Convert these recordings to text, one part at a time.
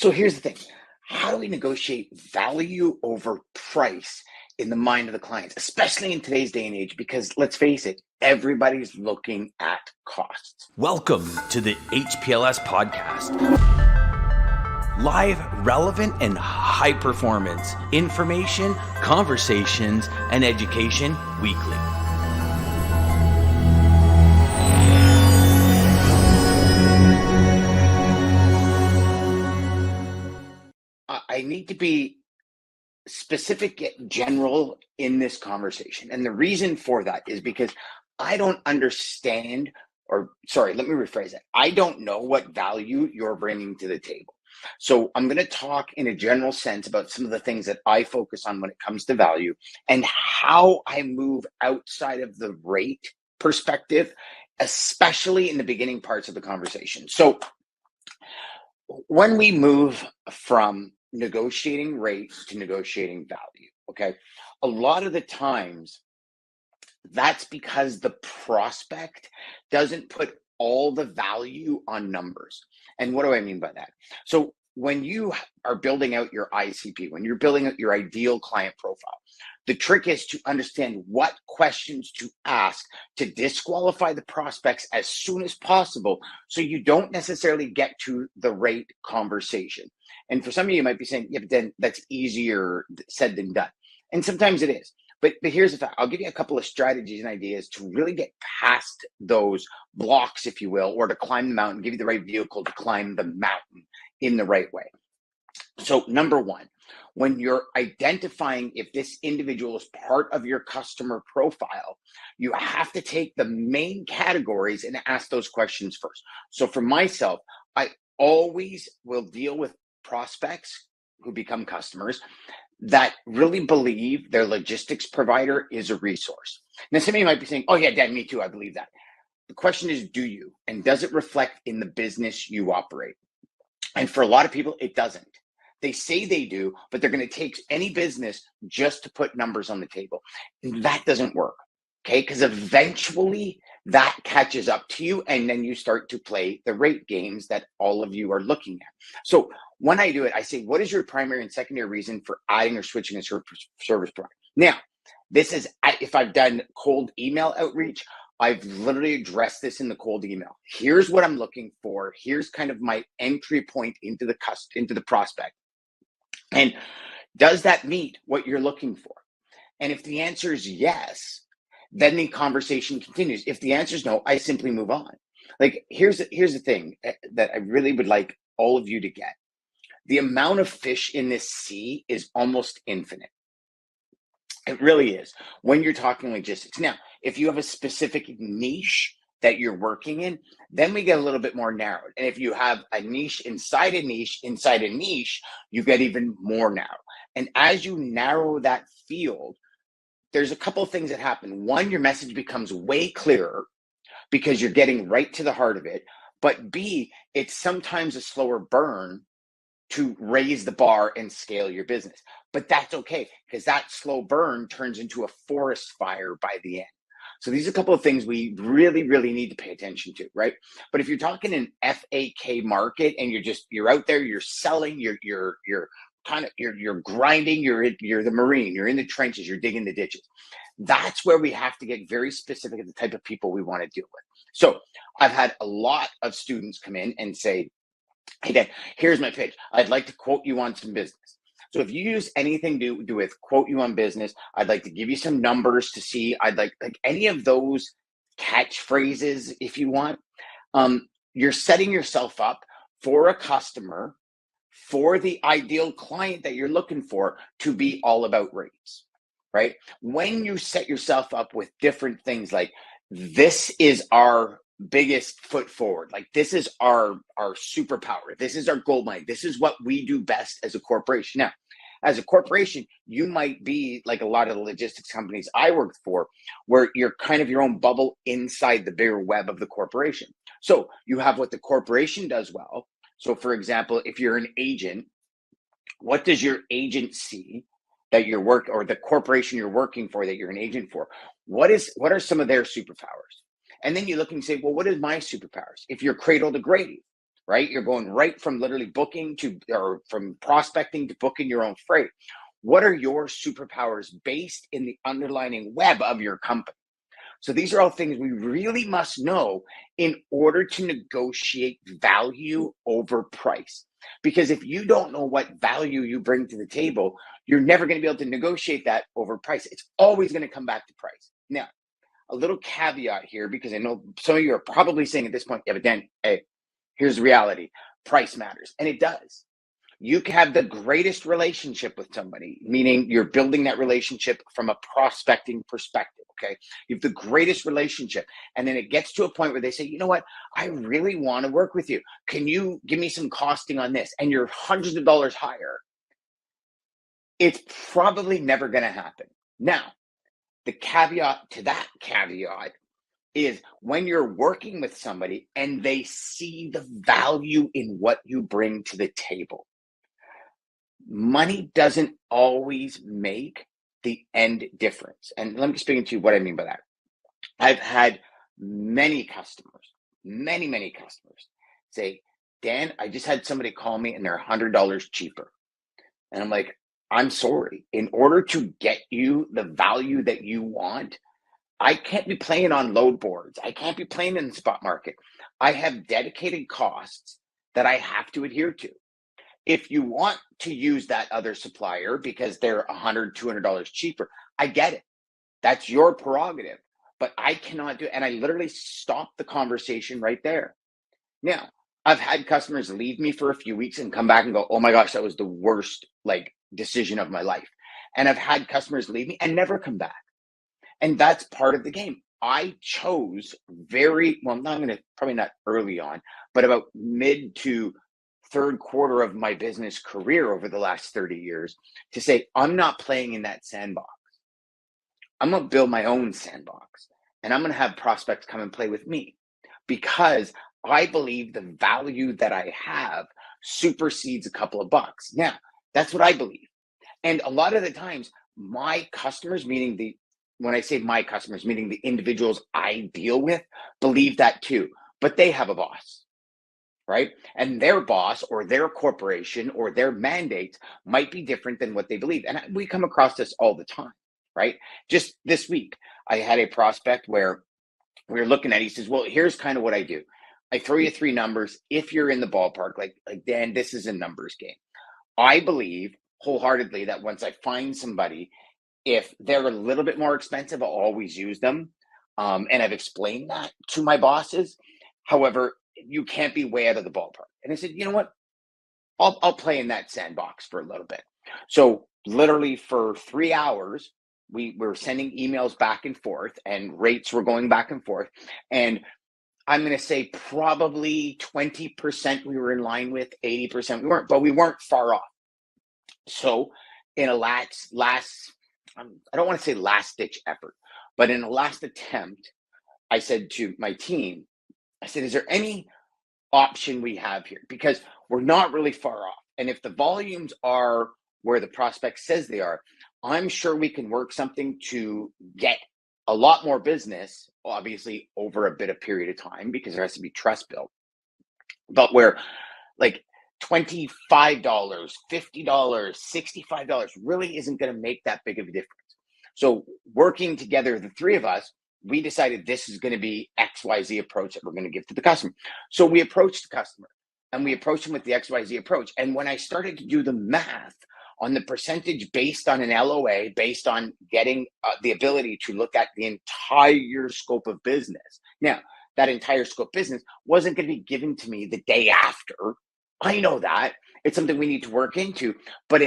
So here's the thing. How do we negotiate value over price in the mind of the clients, especially in today's day and age? Because let's face it, everybody's looking at costs. Welcome to the HPLS podcast. Live, relevant, and high performance information, conversations, and education weekly. I need to be specific yet general in this conversation. And the reason for that is because I don't understand, let me rephrase that. I don't know what value you're bringing to the table. So I'm going to talk in a general sense about some of the things that I focus on when it comes to value and how I move outside of the rate perspective, especially in the beginning parts of the conversation. So when we move from negotiating rate to negotiating value, okay, a lot of the times that's because the prospect doesn't put all the value on numbers. And what do I mean by that? So when you are building out your ICP, when you're building out your ideal client profile, the trick is to understand what questions to ask to disqualify the prospects as soon as possible so you don't necessarily get to the rate conversation. And for some of you might be saying, yeah, but then that's easier said than done. And sometimes it is. But here's the fact. I'll give you a couple of strategies and ideas to really get past those blocks, if you will, or to climb the mountain, give you the right vehicle to climb the mountain in the right way. So number one, when you're identifying if this individual is part of your customer profile, you have to take the main categories and ask those questions first. So for myself, I always will deal with prospects who become customers that really believe their logistics provider is a resource. Now, some of you might be saying, oh yeah, Dad, me too, I believe that. The question is, do you? And does it reflect in the business you operate? And for a lot of people, it doesn't. They say they do, but they're going to take any business just to put numbers on the table. And that doesn't work, okay? Because eventually that catches up to you, and then you start to play the rate games that all of you are looking at. So when I do it, I say, what is your primary and secondary reason for adding or switching a service provider? Now, this is, if I've done cold email outreach, I've literally addressed this in the cold email. Here's what I'm looking for. Here's kind of my entry point into the prospect. And does that meet what you're looking for? And if the answer is yes, then the conversation continues. If the answer is no, I simply move on. Like, here's the thing that I really would like all of you to get. The amount of fish in this sea is almost infinite. It really is when you're talking logistics. Now, if you have a specific niche that you're working in, then we get a little bit more narrowed. And if you have a niche inside a niche, inside a niche, you get even more narrow. And as you narrow that field, there's a couple of things that happen. One, your message becomes way clearer because you're getting right to the heart of it. But B, it's sometimes a slower burn to raise the bar and scale your business. But that's okay, because that slow burn turns into a forest fire by the end. So these are a couple of things we really, really need to pay attention to, right? But if you're talking an FAK market and you're out there, you're selling, you're grinding, you're the Marine, you're in the trenches, you're digging the ditches. That's where we have to get very specific at the type of people we want to deal with. So I've had a lot of students come in and say, hey, Dad, here's my pitch. I'd like to quote you on some business. So if you use anything to do with quote you on business, I'd like to give you some numbers to see. I'd like any of those catchphrases, if you want. You're setting yourself up for a customer, for the ideal client that you're looking for, to be all about rates, right? When you set yourself up with different things like, this is our biggest foot forward, like this is our superpower, this is our gold mine, this is what we do best as a corporation. Now, as a corporation, you might be like a lot of the logistics companies I worked for, where you're kind of your own bubble inside the bigger web of the corporation. So you have what the corporation does well. So for example, if you're an agent, what does your agent see that you're or the corporation you're working for that you're an agent for? What are some of their superpowers? And then you look and say, well, what is my superpowers? If you're cradle to grave, right? You're going right from literally booking to, or from prospecting to booking your own freight. What are your superpowers based in the underlying web of your company? So these are all things we really must know in order to negotiate value over price. Because if you don't know what value you bring to the table, you're never going to be able to negotiate that over price. It's always going to come back to price. Now, a little caveat here, because I know some of you are probably saying at this point, yeah, but Dan, hey, here's the reality. Price matters. And it does. You can have the greatest relationship with somebody, meaning you're building that relationship from a prospecting perspective, okay? You have the greatest relationship. And then it gets to a point where they say, you know what? I really want to work with you. Can you give me some costing on this? And you're hundreds of dollars higher. It's probably never going to happen. Now, the caveat to that caveat is when you're working with somebody and they see the value in what you bring to the table. Money doesn't always make the end difference. And let me explain to you what I mean by that. I've had many customers say, Dan, I just had somebody call me and they're $100 cheaper. And I'm like, I'm sorry. In order to get you the value that you want, I can't be playing on load boards. I can't be playing in the spot market. I have dedicated costs that I have to adhere to. If you want to use that other supplier because they're $100, $200 cheaper, I get it. That's your prerogative, but I cannot do it. And I literally stopped the conversation right there. Now, I've had customers leave me for a few weeks and come back and go, oh my gosh, that was the worst decision of my life. And I've had customers leave me and never come back. And that's part of the game. I chose probably not early on, but about mid to third quarter of my business career over the last 30 years to say, I'm not playing in that sandbox. I'm going to build my own sandbox and I'm going to have prospects come and play with me because I believe the value that I have supersedes a couple of bucks. Now, that's what I believe. And a lot of the times, my customers, when I say my customers, meaning the individuals I deal with, believe that too, but they have a boss. Right? And their boss or their corporation or their mandates might be different than what they believe. And we come across this all the time, right? Just this week, I had a prospect where we were looking at, he says, well, here's kind of what I do. I throw you three numbers. If you're in the ballpark, like Dan, this is a numbers game. I believe wholeheartedly that once I find somebody, if they're a little bit more expensive, I'll always use them. And I've explained that to my bosses. However, you can't be way out of the ballpark. And I said, you know what? I'll play in that sandbox for a little bit. So literally for 3 hours, we were sending emails back and forth and rates were going back and forth. And I'm going to say probably 20% we were in line with, 80% we weren't, but we weren't far off. So in a last, I don't want to say last ditch effort, but in a last attempt, I said to my team, I said, is there any option we have here? Because we're not really far off. And if the volumes are where the prospect says they are, I'm sure we can work something to get a lot more business, obviously over a bit of period of time, because there has to be trust built. But where $25, $50, $65 really isn't going to make that big of a difference. So working together, the three of us, we decided this is going to be XYZ approach that we're going to give to the customer. So we approached the customer and we approached them with the XYZ approach. And when I started to do the math on the percentage based on an LOA, based on getting the ability to look at the entire scope of business. Now, that entire scope of business wasn't going to be given to me the day after. I know that. It's something we need to work into, but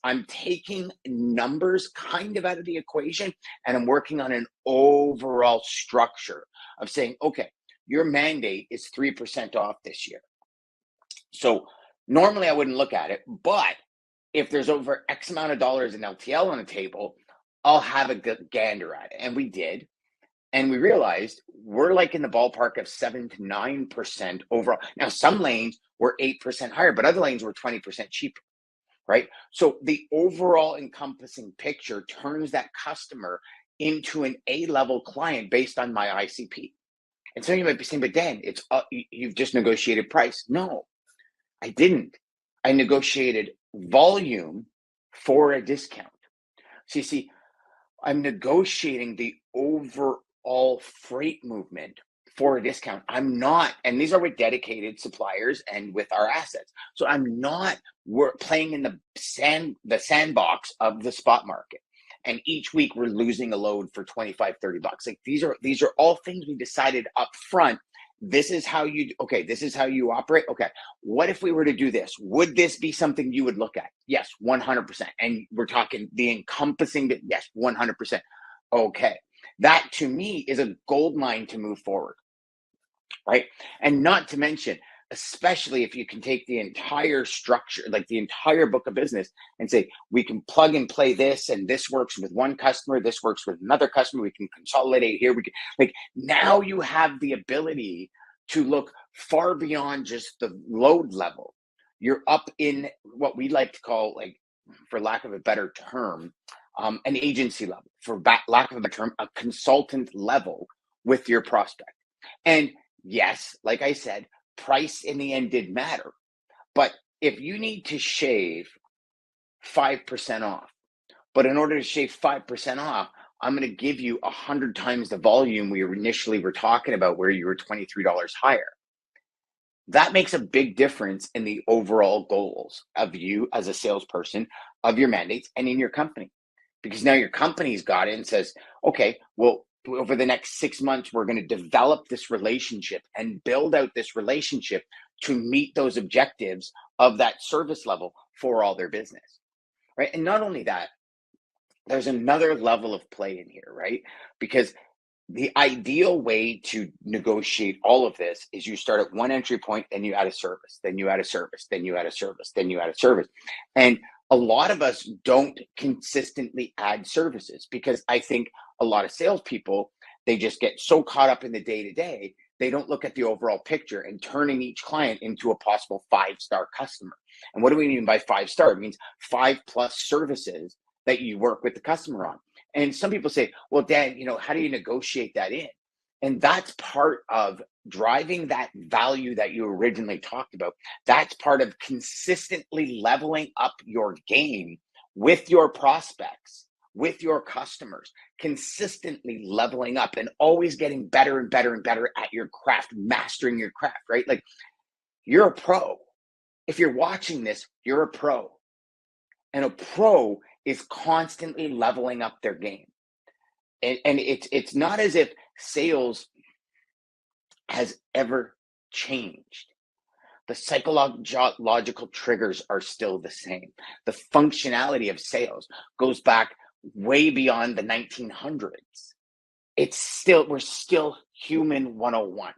I'm taking numbers kind of out of the equation and I'm working on an overall structure of saying, okay, your mandate is 3% off this year. So normally I wouldn't look at it, but if there's over X amount of dollars in LTL on the table, I'll have a good gander at it. And we did. And we realized we're in the ballpark of 7 to 9% overall. Now, some lanes were 8% higher, but other lanes were 20% cheaper, right? So the overall encompassing picture turns that customer into an A-level client based on my ICP. And some of you might be saying, but Dan, you've just negotiated price. No, I didn't. I negotiated volume for a discount. So you see, I'm negotiating the overall freight movement for a discount. I'm not, and these are with dedicated suppliers and with our assets. So I'm not playing in the sandbox of the spot market. And each week we're losing a load for 25, 30 bucks. Like these are all things we decided up front. This is how you operate. Okay. What if we were to do this? Would this be something you would look at? Yes, 100%. And we're talking the encompassing, yes, 100%. Okay. That to me is a gold mine to move forward. Right. And not to mention, especially if you can take the entire structure, like the entire book of business, and say, we can plug and play this, and this works with one customer, this works with another customer, we can consolidate here. We can, like, now you have the ability to look far beyond just the load level. You're up in what we like to call, like, for lack of a better term, an agency level, for lack of a better term, a consultant level with your prospect. And yes, like I said, price in the end did matter. But if you need to shave 5% off, but in order to shave 5% off, I'm going to give you 100 times the volume we initially were talking about, where you were $23 higher. That makes a big difference in the overall goals of you as a salesperson, of your mandates, and in your company. Because now your company's got it and says, okay, well, over the next 6 months, we're going to develop this relationship and build out this relationship to meet those objectives of that service level for all their business, right? And not only that, there's another level of play in here, right? Because the ideal way to negotiate all of this is you start at one entry point, then you add a service, then you add a service, then you add a service, then you add a service. And a lot of us don't consistently add services, because I think a lot of salespeople, they just get so caught up in the day-to-day, they don't look at the overall picture and turning each client into a possible 5-star customer. And what do we mean by 5-star? It means 5+ services that you work with the customer on. And some people say, well, Dan, how do you negotiate that in? And that's part of driving that value that you originally talked about. That's part of consistently leveling up your game with your prospects, with your customers, consistently leveling up and always getting better and better and better at your craft, mastering your craft, right? Like, you're a pro. If you're watching this, you're a pro. And a pro is constantly leveling up their game. And it's not as if sales has ever changed. The psychological triggers are still the same. The functionality of sales goes back way beyond the 1900s. We're still human 101.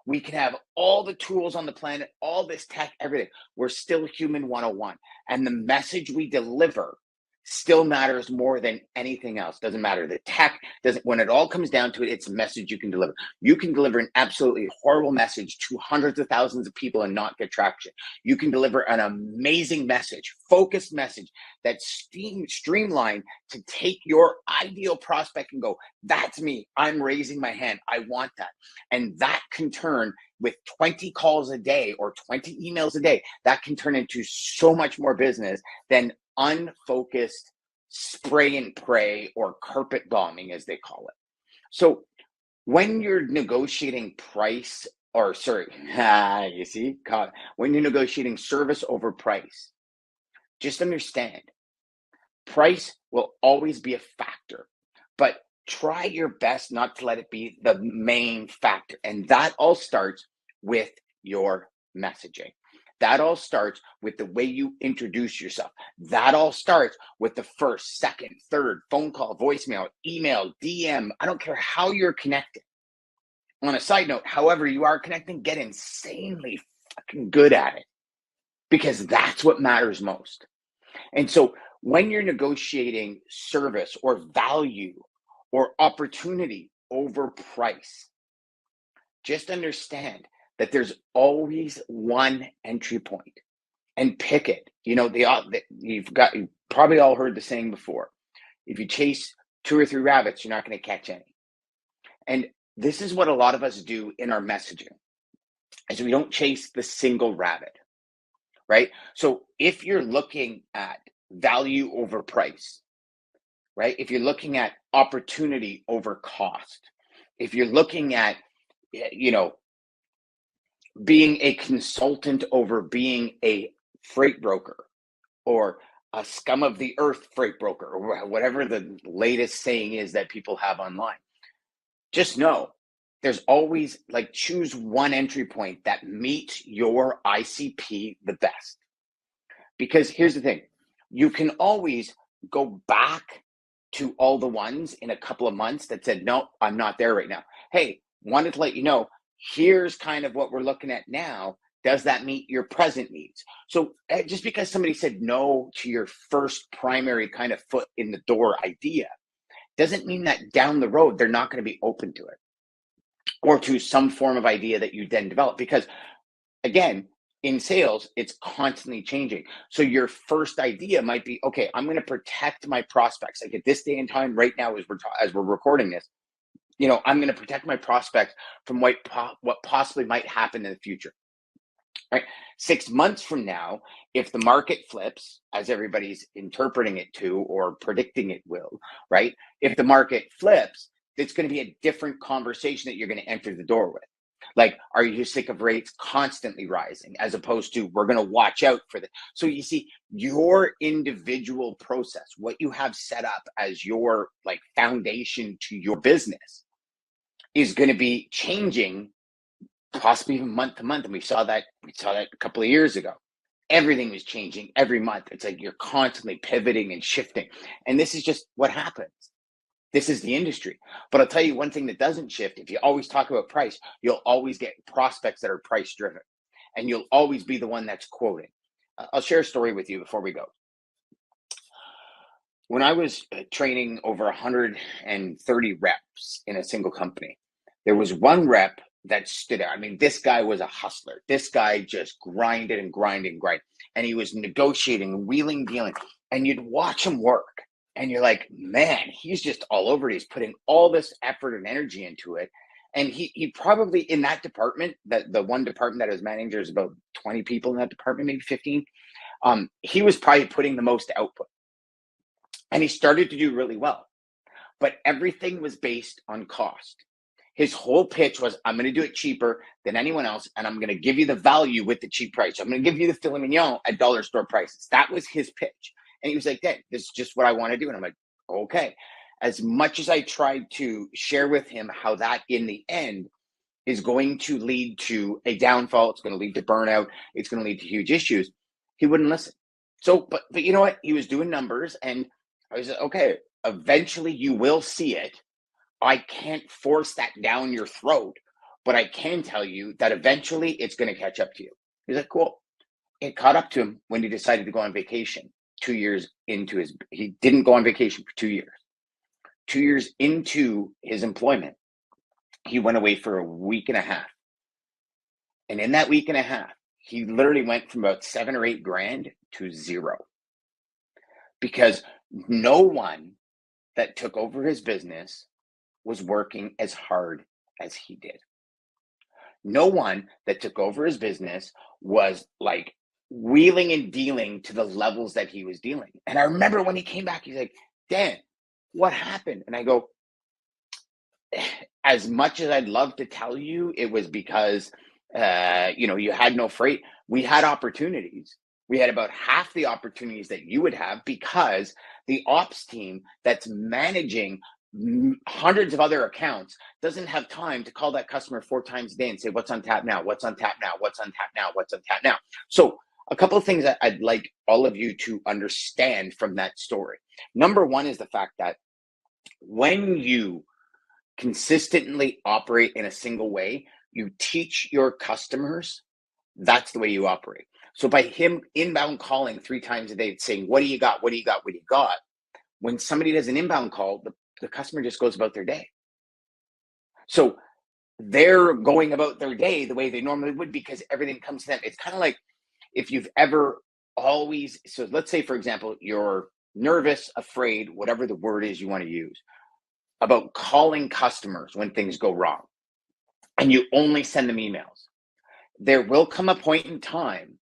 We can have all the tools on the planet, all this tech, everything. We're still human 101. And the message we deliver still matters more than anything else. Doesn't matter. The tech doesn't, when it all comes down to it, it's a message you can deliver. You can deliver an absolutely horrible message to hundreds of thousands of people and not get traction. You can deliver an amazing message, focused message that's streamlined to take your ideal prospect and go, that's me. I'm raising my hand. I want that. And that can turn, with 20 calls a day or 20 emails a day, that can turn into so much more business than unfocused spray and pray, or carpet bombing, as they call it. So when you're negotiating price, or when you're negotiating service over price, just understand price will always be a factor, but try your best not to let it be the main factor. And that all starts with your messaging. That all starts with the way you introduce yourself. That all starts with the first, second, third phone call, voicemail, email, DM. I don't care how you're connected. On a side note, however you are connecting, get insanely fucking good at it, because that's what matters most. And so when you're negotiating service or value or opportunity over price, just understand that there's always one entry point, and pick it. You've probably all heard the saying before: if you chase 2 or 3 rabbits, you're not going to catch any. And this is what a lot of us do in our messaging, is we don't chase the single rabbit, right? So if you're looking at value over price, right? If you're looking at opportunity over cost, if you're looking at, being a consultant over being a freight broker, or a scum of the earth freight broker, or whatever the latest saying is that people have online, just know there's always, choose one entry point that meets your ICP the best. Because here's the thing, you can always go back to all the ones in a couple of months that said, no, I'm not there right now. Hey, wanted to let you know, here's kind of what we're looking at now. Does that meet your present needs? So just because somebody said no to your first primary kind of foot in the door idea doesn't mean that down the road they're not going to be open to it, or to some form of idea that you then develop. Because again, in sales, it's constantly changing. So your first idea might be, okay, I'm going to protect my prospects. Like at this day and time right now, as we're recording this, I'm going to protect my prospects from what possibly might happen in the future. Right? 6 months from now, if the market flips, as everybody's interpreting it to or predicting it will, right? If the market flips, it's going to be a different conversation that you're going to enter the door with. Like, are you sick of rates constantly rising, as opposed to we're going to watch out for that? So you see, your individual process, what you have set up as your foundation to your business, is going to be changing, possibly even month to month. And we saw that a couple of years ago. Everything was changing every month. It's like you're constantly pivoting and shifting. And this is just what happens. This is the industry. But I'll tell you one thing that doesn't shift. If you always talk about price, you'll always get prospects that are price driven, and you'll always be the one that's quoting. I'll share a story with you before we go. When I was training over 130 reps in a single company, there was one rep that stood out. I mean, this guy was a hustler. This guy just grinded and grinded and grinded. And he was negotiating, wheeling, dealing. And you'd watch him work. And you're like, man, he's just all over it. He's putting all this effort and energy into it. And he probably, in that department, the one department that I was managing, there's about 20 people in that department, maybe 15. He was probably putting the most output. And he started to do really well. But everything was based on cost. His whole pitch was, I'm going to do it cheaper than anyone else, and I'm going to give you the value with the cheap price. I'm going to give you the filet mignon at dollar store prices. That was his pitch. And he was like, Dad, this is just what I want to do. And I'm like, okay. As much as I tried to share with him how that in the end is going to lead to a downfall, it's going to lead to burnout, it's going to lead to huge issues, he wouldn't listen. So, but you know what? He was doing numbers, and I was like, okay, eventually you will see it. I can't force that down your throat, but I can tell you that eventually it's going to catch up to you. He's like, cool. It caught up to him when he decided to go on vacation. 2 years into he didn't go on vacation for 2 years. 2 years into his employment, he went away for a week and a half. And in that week and a half, he literally went from about 7 or 8 grand to zero. Because no one that took over his business was working as hard as he did. No one that took over his business was wheeling and dealing to the levels that he was dealing. And I remember when he came back, he's like, Dan, what happened? And I go, as much as I'd love to tell you, it was because, you had no freight. We had opportunities. We had about half the opportunities that you would have, because the ops team that's managing hundreds of other accounts doesn't have time to call that customer 4 times a day and say, what's on tap now? What's on tap now? What's on tap now? What's on tap now? So a couple of things that I'd like all of you to understand from that story. Number one is the fact that when you consistently operate in a single way, you teach your customers that's the way you operate. So by him inbound calling 3 times a day saying, what do you got? What do you got? What do you got? When somebody does an inbound call, the customer just goes about their day. So they're going about their day the way they normally would, because everything comes to them. It's kind of like if you've ever always, so let's say, for example, you're nervous, afraid, whatever the word is you want to use, about calling customers when things go wrong. and you only send them emails. There will come a point in time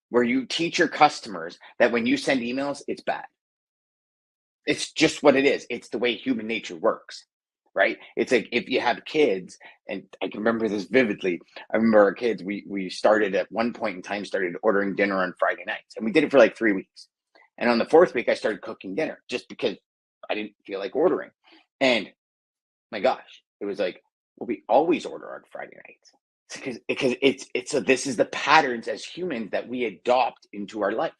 where you teach your customers that when you send emails, it's bad. It's just what it is. It's the way human nature works, right? It's like if you have kids, and I can remember this vividly. I remember our kids, we started at one point in time, started ordering dinner on Friday nights, and we did it for like 3 weeks. And on the fourth week, I started cooking dinner just because I didn't feel like ordering. And my gosh, it was like, well, we always order on Friday nights. Because it's so this is the patterns as humans that we adopt into our life.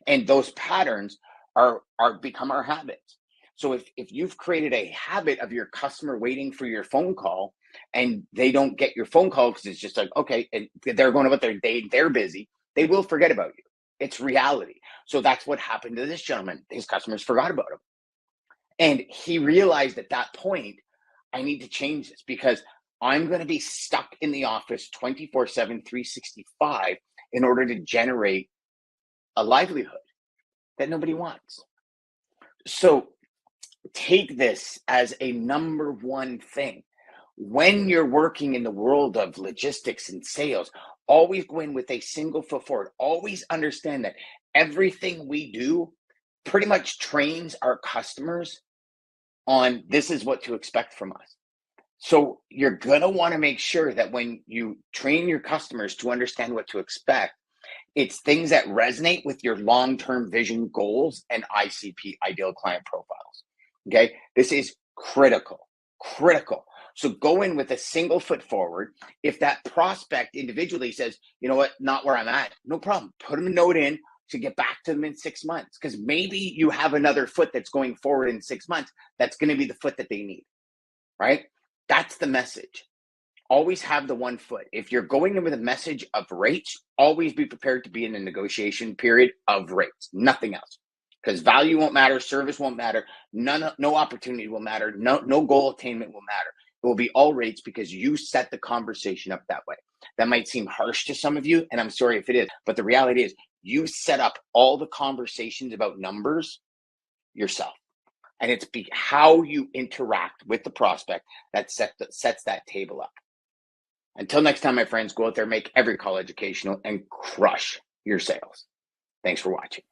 And those patterns are become our habits. So if you've created a habit of your customer waiting for your phone call and they don't get your phone call because it's just like, okay, and they're going about their day, they're busy, they will forget about you. It's reality. So that's what happened to this gentleman. His customers forgot about him. And he realized at that point, I need to change this because I'm going to be stuck in the office 24/7, 365 in order to generate a livelihood that nobody wants. So take this as a number one thing. When you're working in the world of logistics and sales, always go in with a single foot forward. Always understand that everything we do pretty much trains our customers on this is what to expect from us. So you're going to want to make sure that when you train your customers to understand what to expect, it's things that resonate with your long-term vision goals and ICP, ideal client profiles. Okay. This is critical. So go in with a single foot forward. If that prospect individually says, you know what, not where I'm at, no problem. Put them a note in to get back to them in 6 months. Because maybe you have another foot that's going forward in 6 months. That's going to be the foot that they need. Right? That's the message. Always have the one foot. If you're going in with a message of rates, always be prepared to be in a negotiation period of rates, nothing else. Because value won't matter, service won't matter, no opportunity will matter, no goal attainment will matter. It will be all rates because you set the conversation up that way. That might seem harsh to some of you, and I'm sorry if it is, but the reality is you set up all the conversations about numbers yourself. And it's how you interact with the prospect that sets that table up. Until next time, my friends, go out there, make every call educational, and crush your sales. Thanks for watching.